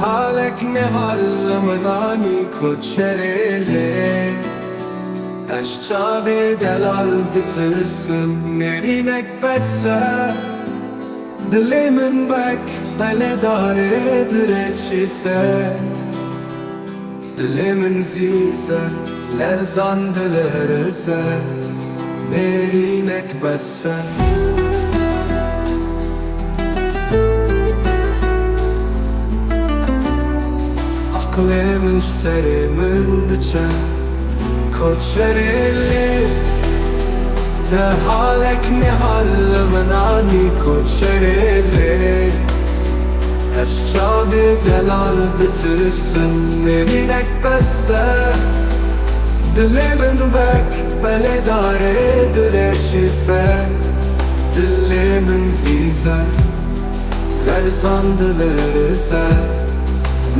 حالك نهال مناني كوتشريلي أشجابي دلال تترسم نرينك بس دلي من بك بل داري درتشيثة دلي من زيزة لرزان دلرزة نرينك بس Aklımın serimin dıça Koçerili Te halek nihalımın ani koçerili Eşçabi delal bitirsin Nerinek besse Dilimin vek beledare dile şife Dilimin zize Lerzan dilerize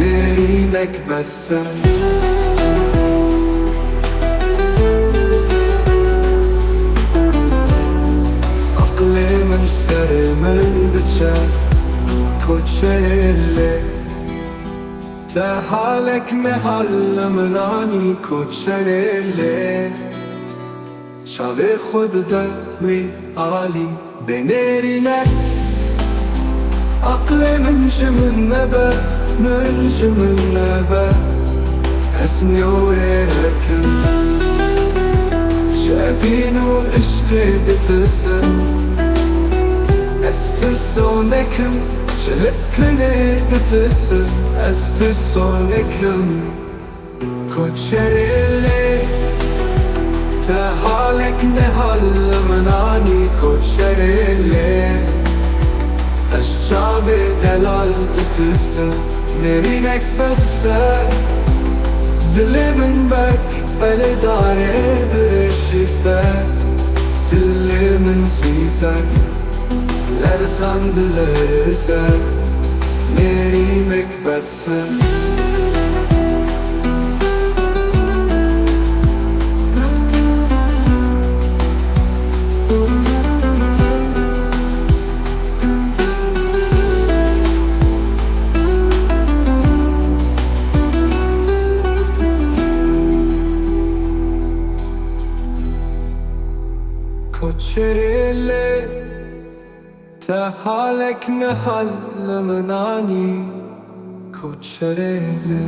نرينك بس عقلي من سري من دجا كوتشيلي تحالك محل مناني كوتشيلي شاوي خود دمي عالي بنرينك عقلي من جمن نبا من جمل نبا حسني ويركن شافين وعشقي بترسم استرسونكم شهسكني بترسم استرسونكم كوتشريلي تحالك نهال مناني كوتشريلي أشجابي دلال بترسم نرينك بس دلي من بك بلي داري درشفة دلي من سيسك لرسان دلرسك نرينك بس كوتشريلي تحالك نحل مناني كوتشريلي